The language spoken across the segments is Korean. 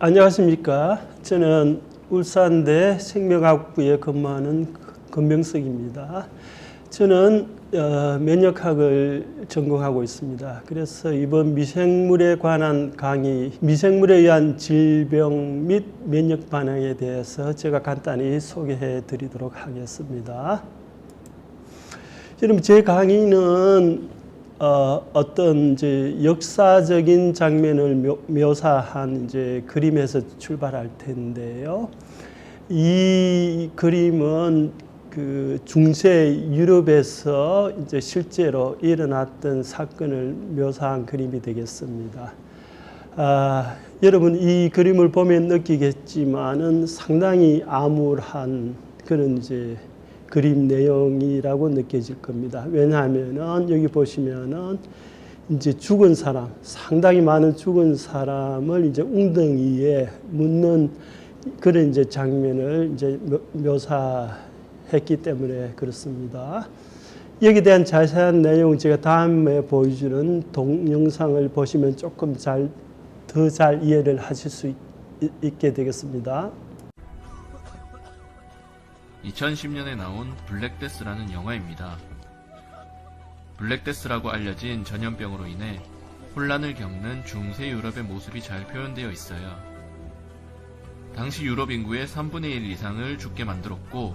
안녕하십니까. 저는 울산대 생명학부에 근무하는 권명석입니다. 저는 면역학을 전공하고 있습니다. 그래서 이번 미생물에 관한 강의, 미생물에 의한 질병 및 면역 반응에 대해서 제가 간단히 소개해 드리도록 하겠습니다. 여러분, 제 강의는 어떤 이제 역사적인 장면을 묘사한 이제 그림에서 출발할 텐데요. 이 그림은 그 중세 유럽에서 이제 실제로 일어났던 사건을 묘사한 그림이 되겠습니다. 여러분, 이 그림을 보면 느끼겠지만은 상당히 암울한 그런 이제 그림 내용이라고 느껴질 겁니다. 왜냐하면은 여기 보시면은 이제 죽은 사람, 상당히 많은 죽은 사람을 이제 웅덩이에 묻는 그런 이제 장면을 이제 묘사했기 때문에 그렇습니다. 여기에 대한 자세한 내용 제가 다음에 보여주는 동영상을 보시면 조금 더 잘 이해를 하실 수 있게 되겠습니다. 2010년에 나온 블랙데스라는 영화입니다. 블랙데스라고 알려진 전염병으로 인해 혼란을 겪는 중세 유럽의 모습이 잘 표현되어 있어요. 당시 유럽 인구의 3분의 1 이상을 죽게 만들었고,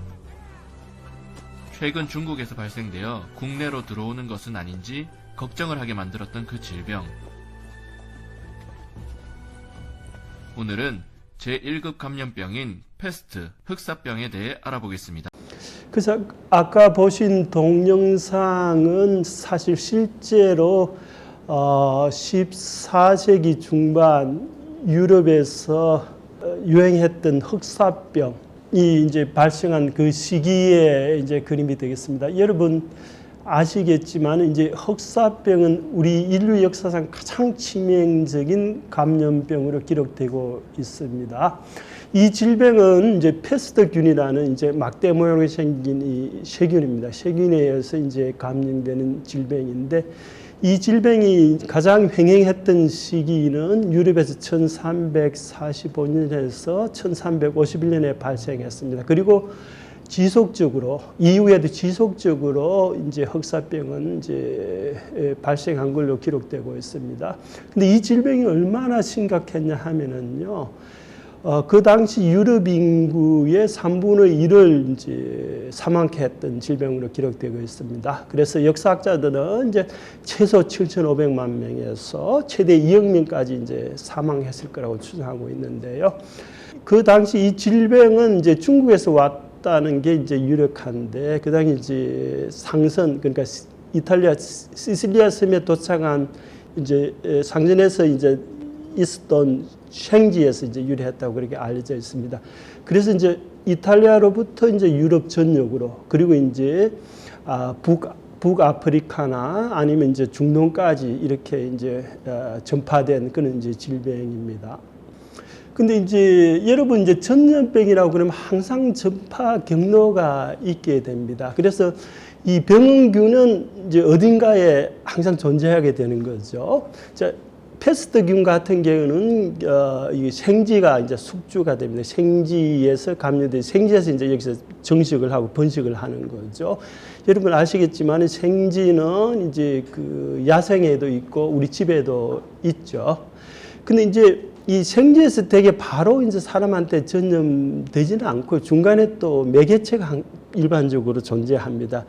최근 중국에서 발생되어 국내로 들어오는 것은 아닌지 걱정을 하게 만들었던 그 질병. 오늘은 제1급 감염병인 패스트, 흑사병에 대해 알아보겠습니다. 그래서 아까 보신 동영상은 사실 실제로 14세기 중반 유럽에서 유행했던 흑사병이 이제 발생한 그 시기에 이제 그림이 되겠습니다. 여러분 아시겠지만 이제 흑사병은 우리 인류 역사상 가장 치명적인 감염병으로 기록되고 있습니다. 이 질병은 이제 패스트균이라는 이제 막대 모양으로 생긴 이 세균입니다. 세균에 의해서 이제 감염되는 질병인데, 이 질병이 가장 횡행했던 시기는 유럽에서 1345년에서 1351년에 발생했습니다. 그리고 지속적으로 이후에도 지속적으로 이제 흑사병은 이제 발생한 걸로 기록되고 있습니다. 근데 이 질병이 얼마나 심각했냐 하면은요, 그 당시 유럽 인구의 3분의 1을 이제 사망케 했던 질병으로 기록되고 있습니다. 그래서 역사학자들은 이제 최소 7,500만 명에서 최대 2억 명까지 이제 사망했을 거라고 추정하고 있는데요. 그 당시 이 질병은 이제 중국에서 왔다는 게 이제 유력한데, 그 당시 이제 상선, 그러니까 이탈리아 시칠리아 섬에 도착한 이제 상전에서 이제 있었던 생지에서 이제 유래했다고 그렇게 알려져 있습니다. 그래서 이제 이탈리아로부터 이제 유럽 전역으로, 그리고 이제 북아프리카나 아니면 이제 중동까지 이렇게 이제 전파된 그런 이제 질병입니다. 근데 이제 여러분 이제 전염병이라고 그러면 항상 전파 경로가 있게 됩니다. 그래서 이 병원균은 이제 어딘가에 항상 존재하게 되는 거죠. 자, 패스트균 같은 경우는 이 생지가 이제 숙주가 됩니다. 생지에서 감염돼, 생지에서 이제 여기서 정식을 하고 번식을 하는 거죠. 여러분 아시겠지만 생지는 이제 그 야생에도 있고 우리 집에도 있죠. 근데 이제 이 생지에서 되게 바로 이제 사람한테 전염되지는 않고 중간에 또 매개체가 일반적으로 존재합니다.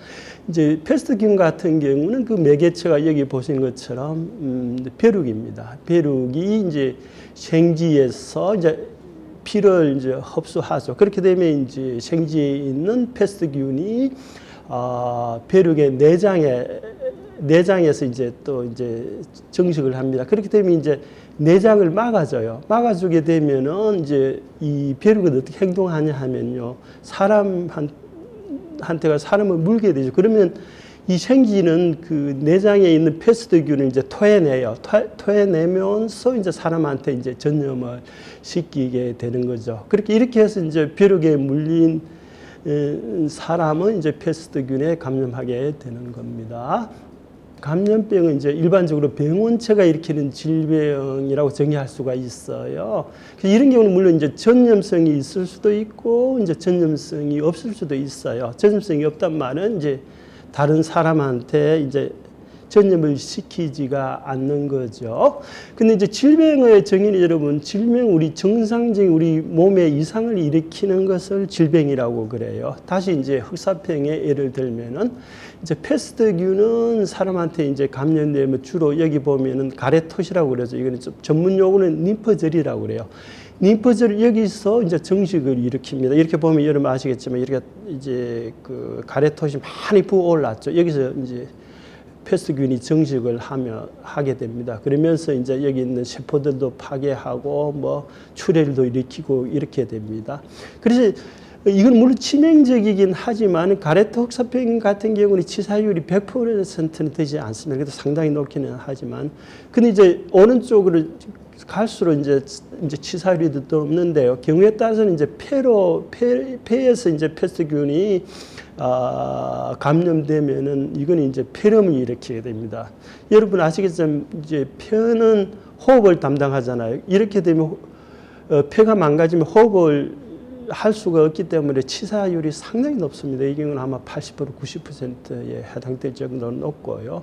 이제 패스트균 같은 경우는 그 매개체가 여기 보신 것처럼 벼룩입니다. 벼룩이 이제 생지에서 이제 피를 이제 흡수하죠. 그렇게 되면 이제 생지에 있는 패스트균이 벼룩의 내장에서 이제 또 이제 정식을 합니다. 그렇게 되면 이제 내장을 막아줘요. 막아주게 되면은 이제 이 벼룩은 어떻게 행동하냐 하면요, 사람한테가 사람을 물게 되죠. 그러면 이 생지는 그 내장에 있는 패스트균을 이제 토해내요. 토해내면서 이제 사람한테 이제 전염을 시키게 되는 거죠. 이렇게 해서 이제 벼룩에 물린 사람은 이제 패스트균에 감염하게 되는 겁니다. 감염병은 이제 일반적으로 병원체가 일으키는 질병이라고 정의할 수가 있어요. 그래서 이런 경우는 물론 이제 전염성이 있을 수도 있고 이제 전염성이 없을 수도 있어요. 전염성이 없단 말은 이제 다른 사람한테 이제 전염을 시키지가 않는 거죠. 근데 이제 질병의 정의는 여러분, 질병 우리 정상적인 우리 몸에 이상을 일으키는 것을 질병이라고 그래요. 다시 이제 흑사병의 예를 들면은 이제 패스트균은 사람한테 이제 감염되면 주로 여기 보면은 가래토시라고 그러죠. 이거는 좀 전문 용어는 림프절이라고 그래요. 림프절 여기서 이제 정식을 일으킵니다. 이렇게 보면 여러분 아시겠지만 이렇게 이제 그 가래토시 많이 부어올랐죠. 여기서 이제 패스트균이 정식을 하게 됩니다. 그러면서 이제 여기 있는 세포들도 파괴하고 뭐 출혈도 일으키고 이렇게 됩니다. 그래서 이건 물론 치명적이긴 하지만 가래토 흑사병 같은 경우는 치사율이 100%는 되지 않습니다. 그래도 상당히 높기는 하지만, 근데 이제 어느 쪽으로 갈수록 이제 치사율이 더 없는데요. 경우에 따라서는 이제 폐에서 이제 패스트균이 감염되면은 이건 이제 폐렴을 일으키게 됩니다. 여러분 아시겠지만 이제 폐는 호흡을 담당하잖아요. 이렇게 되면 폐가 망가지면 호흡을 할 수가 없기 때문에 치사율이 상당히 높습니다. 이 경우는 아마 80% 90%에 해당될 정도로 높고요.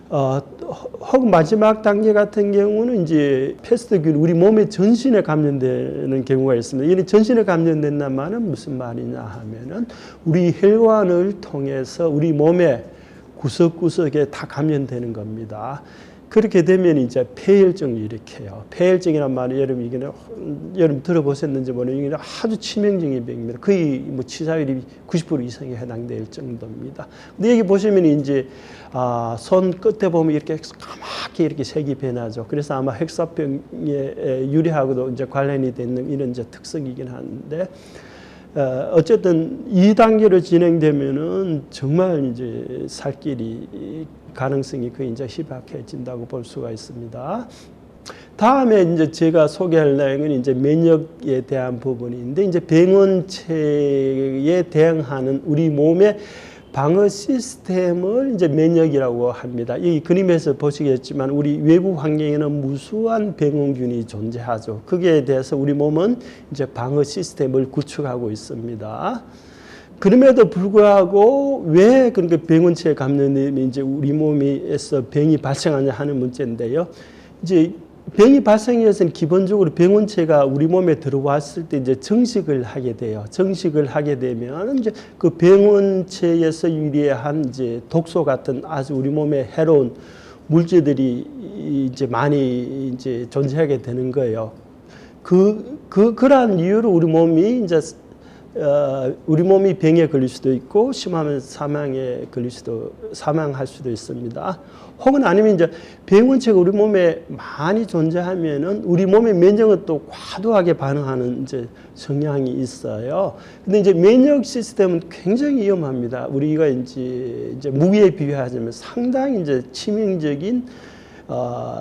혹은 마지막 단계 같은 경우는 이제 패스트균 우리 몸의 전신에 감염되는 경우가 있습니다. 이는 전신에 감염된다는 말은 무슨 말이냐 하면은 우리 혈관을 통해서 우리 몸의 구석구석에 다 감염되는 겁니다. 그렇게 되면 이제 폐혈증을 일으켜요. 폐혈증이란 말은 여러분 들어보셨는지 모르겠는데 이게 아주 치명적인 병입니다. 거의 뭐 치사율이 90% 이상에 해당될 정도입니다. 근데 여기 보시면 이제 손 끝에 보면 이렇게 까맣게 이렇게 색이 변하죠. 그래서 아마 흑사병에 유래하고도 이제 관련이 되는 이런 이제 특성이긴 한데. 어쨌든 2단계로 진행되면은 정말 이제 살 길이 가능성이 거의 이제 희박해진다고 볼 수가 있습니다. 다음에 이제 제가 소개할 내용은 이제 면역에 대한 부분인데 이제 병원체에 대응하는 우리 몸의 방어 시스템을 이제 면역이라고 합니다. 이 그림에서 보시겠지만 우리 외부 환경에는 무수한 병원균이 존재하죠. 거기에 대해서 우리 몸은 이제 방어 시스템을 구축하고 있습니다. 그럼에도 불구하고 왜 그렇게 병원체에 감염되면 이제 우리 몸에서 병이 발생하냐 하는 문제인데요. 이제 병이 발생해서는 기본적으로 병원체가 우리 몸에 들어왔을 때 이제 정식을 하게 돼요. 정식을 하게 되면 이제 그 병원체에서 유래한 이제 독소 같은 아주 우리 몸에 해로운 물질들이 이제 많이 이제 존재하게 되는 거예요. 그러한 이유로 우리 몸이 병에 걸릴 수도 있고 심하면 사망할 수도 있습니다. 혹은 아니면 이제 병원체가 우리 몸에 많이 존재하면은 우리 몸의 면역은 또 과도하게 반응하는 이제 성향이 있어요. 근데 이제 면역 시스템은 굉장히 위험합니다. 우리가 이제 무기에 비유하자면 상당히 이제 치명적인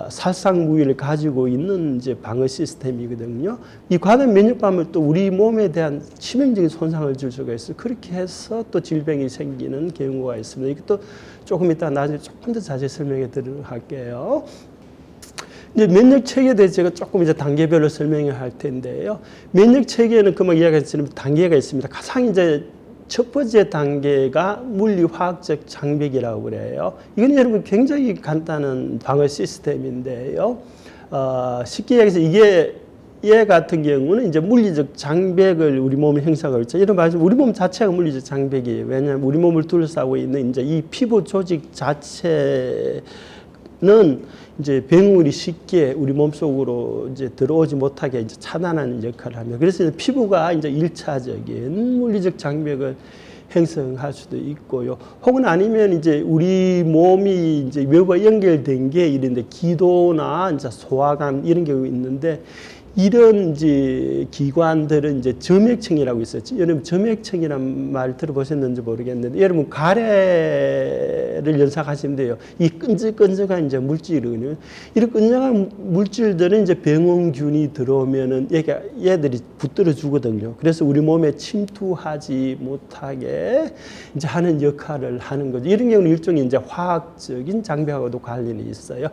살상 무기를 가지고 있는 이제 방어 시스템이거든요. 이 과다한 면역감을 또 우리 몸에 대한 치명적인 손상을 줄 수가 있어요. 그렇게 해서 또 질병이 생기는 경우가 있습니다. 이것도 조금 이따 나중에 조금 더 자세히 설명해 드리도록 할게요. 이제 면역 체계에 대해서 제가 조금 이제 단계별로 설명을 할 텐데요. 면역 체계는 금방 이야기했지만 단계가 있습니다. 가장 이제 첫 번째 단계가 물리화학적 장벽이라고 그래요. 이건 여러분 굉장히 간단한 방어 시스템인데요. 쉽게 얘기해서 얘 같은 경우는 이제 물리적 장벽을 우리 몸에 형성하고 있죠. 이런 말씀, 우리 몸 자체가 물리적 장벽이에요. 왜냐하면 우리 몸을 둘러싸고 있는 이제 이 피부 조직 자체는 이제 병물이 쉽게 우리 몸속으로 이제 들어오지 못하게 이제 차단하는 역할을 합니다. 그래서 피부가 이제 1차적인 물리적 장벽을 형성할 수도 있고요. 혹은 아니면 이제 우리 몸이 이제 외부와 연결된 게 이런데 기도나 이제 소화관 이런 경우 있는데 이런 이제 기관들은 이제 점액청이라고 있었죠. 여러분 점액청이란 말 들어보셨는지 모르겠는데 여러분 가래를 연상하시면 돼요. 이 끈적끈적한 이제 물질이거든요. 이런 끈적한 물질들은 이제 병원균이 들어오면은 얘들이 붙들어 주거든요. 그래서 우리 몸에 침투하지 못하게 이제 하는 역할을 하는 거죠. 이런 경우는 일종의 이제 화학적인 장벽하고도 관련이 있어요.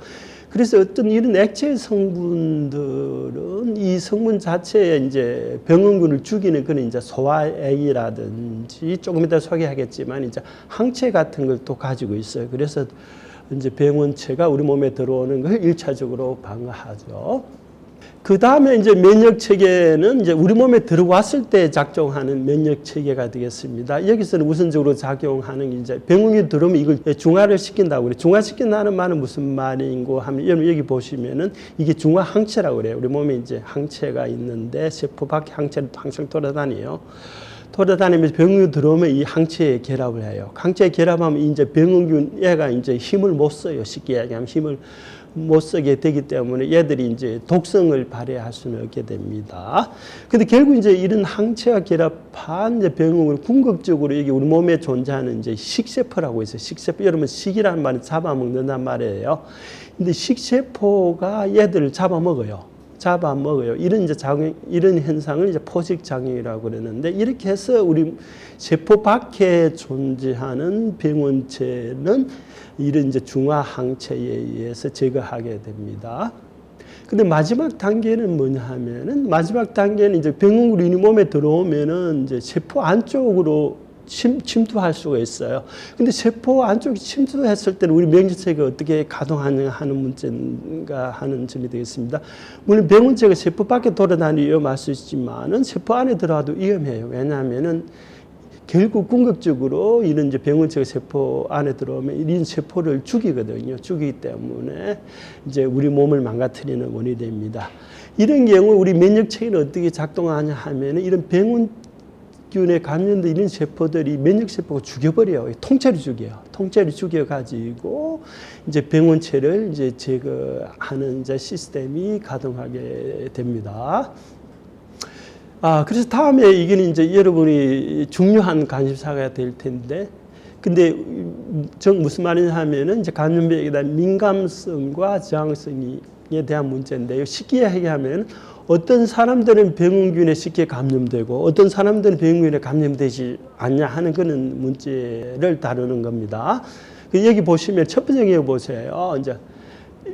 그래서 어떤 이런 액체 성분들은 이 성분 자체에 이제 병원균을 죽이는 그런 이제 소화액이라든지 조금 이따 소개하겠지만 이제 항체 같은 걸 또 가지고 있어요. 그래서 이제 병원체가 우리 몸에 들어오는 걸 1차적으로 방어하죠. 그 다음에 이제 면역 체계는 이제 우리 몸에 들어왔을 때 작동하는 면역 체계가 되겠습니다. 여기서는 우선적으로 작용하는 이제 병원이 들어오면 이걸 중화를 시킨다고 그래요. 중화시킨다는 말은 무슨 말인고 하면 여기 보시면은 이게 중화 항체라고 그래요. 우리 몸에 이제 항체가 있는데 세포 밖에 항체는 항상 돌아다녀요. 돌아다니면서 병원이 들어오면 이 항체에 결합을 해요. 항체에 결합하면 이제 병원균 얘가 이제 힘을 못 써요. 쉽게 얘기하면 힘을 못 쓰게 되기 때문에 얘들이 이제 독성을 발휘할 수는 없게 됩니다. 근데 결국 이제 이런 항체와 결합한 이제 병원을 궁극적으로 여기 우리 몸에 존재하는 이제 식세포라고 있어요. 식세포. 여러분 식이라는 말은 잡아먹는단 말이에요. 근데 식세포가 얘들을 잡아먹어요. 이런 이제 이런 현상을 이제 포식작용이라고 그러는데 이렇게 해서 우리 세포 밖에 존재하는 병원체는 이런 이제 중화 항체에 의해서 제거하게 됩니다. 근데 마지막 단계는 뭐냐 하면은 마지막 단계는 이제 병원균이 우리 몸에 들어오면은 이제 세포 안쪽으로 침투할 수가 있어요. 근데 세포 안쪽에 침투했을 때는 우리 면역체계가 어떻게 가동하느냐 하는 문제인가 하는 점이 되겠습니다. 물론 병원체가 세포 밖에 돌아다니며 위험할 수 있지만은 세포 안에 들어와도 위험해요. 왜냐하면은 결국 궁극적으로 이런 이제 병원체가 세포 안에 들어오면 이런 세포를 죽이거든요. 죽이기 때문에 이제 우리 몸을 망가뜨리는 원인이 됩니다. 이런 경우 우리 면역체계는 어떻게 작동하냐 하면은 이런 병원균에 감염된 이런 세포들이 면역세포가 죽여버려요. 통째로 죽여요. 통째로 죽여가지고 이제 병원체를 이제 제거하는 이제 시스템이 가동하게 됩니다. 그래서 다음에 이거는 이제 여러분이 중요한 관심사가 될 텐데, 근데 무슨 말이냐 하면은 이제 감염병에 대한 민감성과 저항성에 대한 문제인데요. 쉽게 얘기하면 어떤 사람들은 병원균에 쉽게 감염되고 어떤 사람들은 병원균에 감염되지 않냐 하는 그런 문제를 다루는 겁니다. 여기 보시면 첫 번째 게 보세요. 이제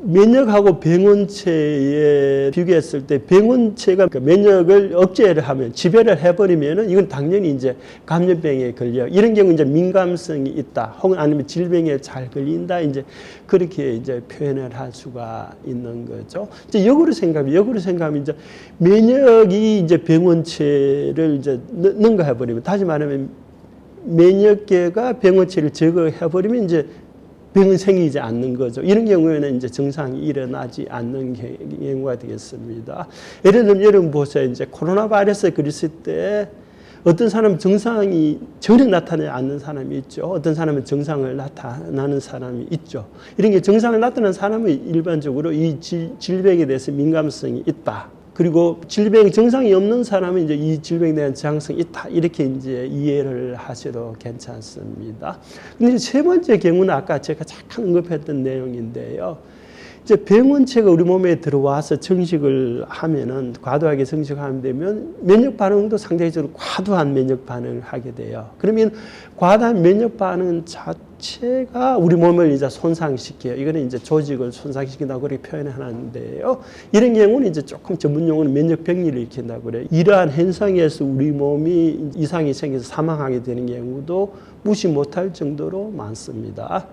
면역하고 병원체에 비교했을 때 병원체가 면역을 억제를 하면 지배를 해버리면은 이건 당연히 이제 감염병에 걸려. 이런 경우 이제 민감성이 있다. 혹은 아니면 질병에 잘 걸린다. 이제 그렇게 이제 표현을 할 수가 있는 거죠. 이제 역으로 생각하면 이제 면역이 이제 병원체를 이제 능가해버리면, 다시 말하면 면역계가 병원체를 제거해버리면 이제 병은 생기지 않는 거죠. 이런 경우에는 이제 증상이 일어나지 않는 경우가 되겠습니다. 예를 들면 여러분 보세요. 이제 코로나 바이러스에 걸렸을 때 어떤 사람은 증상이 전혀 나타나지 않는 사람이 있죠. 어떤 사람은 증상을 나타나는 사람이 있죠. 이런 게 증상을 나타내는 사람은 일반적으로 이 질병에 대해서 민감성이 있다. 그리고 질병 증상이 없는 사람은 이제 이 질병에 대한 저항성이 있다. 이렇게 이제 이해를 하셔도 괜찮습니다. 근데 세 번째 경우는 아까 제가 잠깐 언급했던 내용인데요. 이제 병원체가 우리 몸에 들어와서 정식을 하면은, 과도하게 정식하면 되면 면역 반응도 상대적으로 과도한 면역 반응을 하게 돼요. 그러면 과도한 면역 반응 자체가 우리 몸을 이제 손상시켜요. 이거는 이제 조직을 손상시킨다고 그렇게 표현하는데요. 이런 경우는 이제 조금 전문 용어는 면역 병리를 일으킨다고 그래요. 이러한 현상에서 우리 몸이 이상이 생겨서 사망하게 되는 경우도 무시 못할 정도로 많습니다.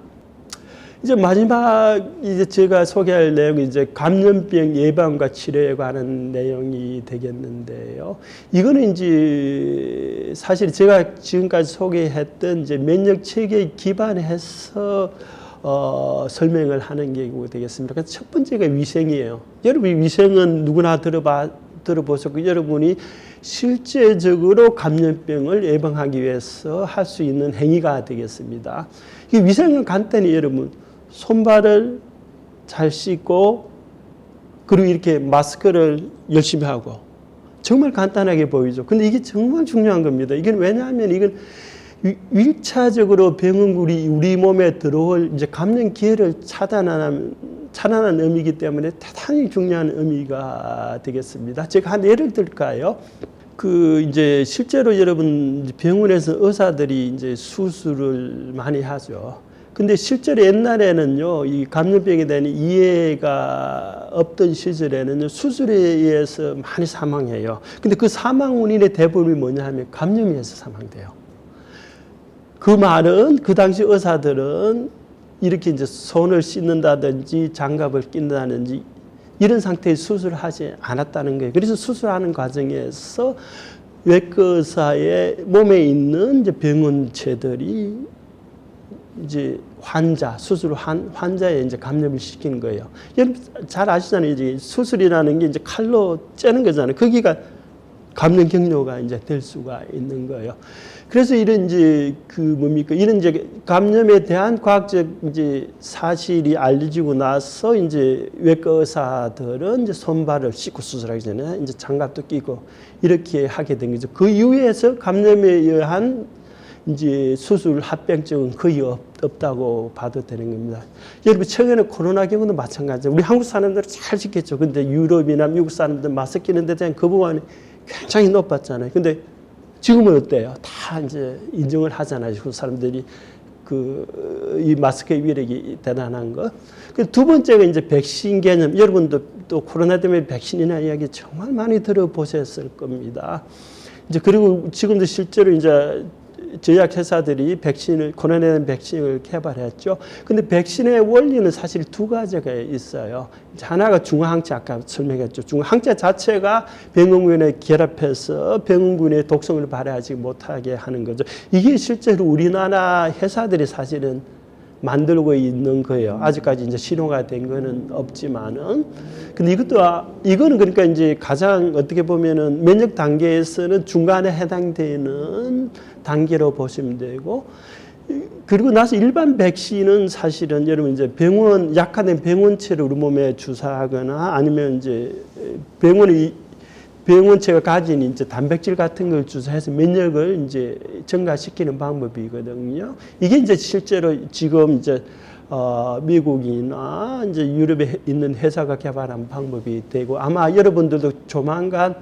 이제 마지막 이제 제가 소개할 내용이 이제 감염병 예방과 치료에 관한 내용이 되겠는데요. 이거는 이제 사실 제가 지금까지 소개했던 이제 면역 체계에 기반해서 설명을 하는 경우가 되겠습니다. 그래서 첫 번째가 위생이에요. 여러분 위생은 누구나 들어보셨고 여러분이 실제적으로 감염병을 예방하기 위해서 할 수 있는 행위가 되겠습니다. 이 위생은 간단히 여러분 손발을 잘 씻고 그리고 이렇게 마스크를 열심히 하고 정말 간단하게 보이죠. 근데 이게 정말 중요한 겁니다. 이건 왜냐하면 이건 1차적으로 병원군이 우리 몸에 들어올 이제 감염 기회를 차단하는 의미이기 때문에 대단히 중요한 의미가 되겠습니다. 제가 한 예를 들까요? 이제 실제로 여러분 병원에서 의사들이 이제 수술을 많이 하죠. 근데 실제로 옛날에는요, 이 감염병에 대한 이해가 없던 시절에는 수술에 의해서 많이 사망해요. 근데 그 사망 원인의 대부분이 뭐냐 하면 감염에 의해서 사망돼요. 그 말은 그 당시 의사들은 이렇게 이제 손을 씻는다든지 장갑을 낀다든지 이런 상태의 수술을 하지 않았다는 거예요. 그래서 수술하는 과정에서 외과 의사의 몸에 있는 이제 병원체들이 이제 환자의 이제 감염을 시키는 거예요. 여러분 잘 아시잖아요. 이제 수술이라는 게 이제 칼로 째는 거잖아요. 거기가 감염 경로가 이제 될 수가 있는 거예요. 그래서 이런 이제 이런 이제 감염에 대한 과학적 이제 사실이 알려지고 나서 이제 외과 의사들은 이제 손발을 씻고 수술하기 전에 이제 장갑도 끼고 이렇게 하게 된 거죠. 그 이후에서 감염에 의한 이제 수술 합병증은 거의 없다고 봐도 되는 겁니다. 여러분 최근에 코로나 경우도 마찬가지죠. 우리 한국 사람들은 잘 지켰죠. 근데 유럽이나 미국 사람들 마스크 끼는 데 대한 거부감이 굉장히 높았잖아요. 근데 지금은 어때요? 다 이제 인정을 하잖아요. 그 사람들이 이 마스크의 위력이 대단한 거. 두 번째가 이제 백신 개념. 여러분도 또 코로나 때문에 백신이나 이야기 정말 많이 들어보셨을 겁니다. 이제 그리고 지금도 실제로 이제 제약회사들이 코로나에 대한 백신을 개발했죠. 근데 백신의 원리는 사실 두 가지가 있어요. 하나가 중화항체, 아까 설명했죠. 중화항체 자체가 병원군에 결합해서 병원군의 독성을 발휘하지 못하게 하는 거죠. 이게 실제로 우리나라 회사들이 사실은 만들고 있는 거예요. 아직까지 이제 신호가 된 거는 없지만은. 근데 이거는 그러니까 이제 가장 어떻게 보면은 면역 단계에서는 중간에 해당되는 단계로 보시면 되고, 그리고 나서 일반 백신은 사실은 여러분 이제 약화된 병원체를 우리 몸에 주사하거나 아니면 이제 병원체가 가진 이제 단백질 같은 걸 주사해서 면역을 이제 증가시키는 방법이거든요. 이게 이제 실제로 지금 이제 미국이나 이제 유럽에 있는 회사가 개발한 방법이 되고 아마 여러분들도 조만간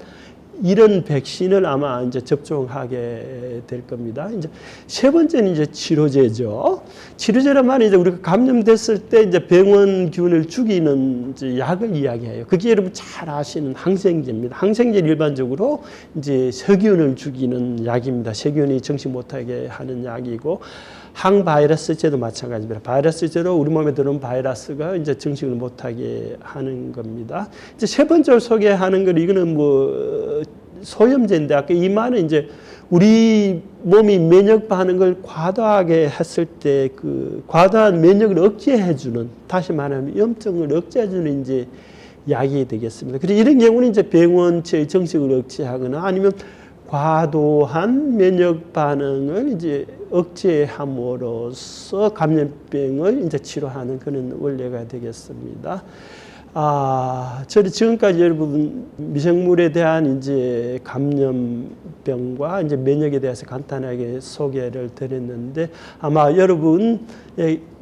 이런 백신을 아마 이제 접종하게 될 겁니다. 이제 세 번째는 이제 치료제죠. 치료제란 말은 이제 우리가 감염됐을 때 이제 병원균을 죽이는 이제 약을 이야기해요. 그게 여러분 잘 아시는 항생제입니다. 항생제는 일반적으로 이제 세균을 죽이는 약입니다. 세균이 정식 못하게 하는 약이고, 항바이러스제도 마찬가지입니다. 바이러스제로 우리 몸에 들어온 바이러스가 이제 정식을 못하게 하는 겁니다. 이제 세 번째로 소개하는 건 이거는 소염제인데 아까 이 말은 이제 우리 몸이 면역 반응을 과도하게 했을 때 과도한 면역을 억제해주는, 다시 말하면 염증을 억제해주는 이제 약이 되겠습니다. 그래서 이런 경우는 이제 병원체의 정식을 억제하거나 아니면 과도한 면역 반응을 이제 억제함으로써 감염병을 이제 치료하는 그런 원리가 되겠습니다. 저는 지금까지 여러분 미생물에 대한 이제 감염병과 이제 면역에 대해서 간단하게 소개를 드렸는데 아마 여러분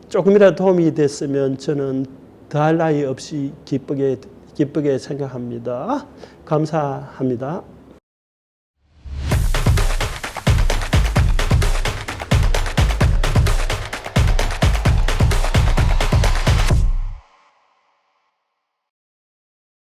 조금이라도 도움이 됐으면 저는 더할 나위 없이 기쁘게 생각합니다. 감사합니다.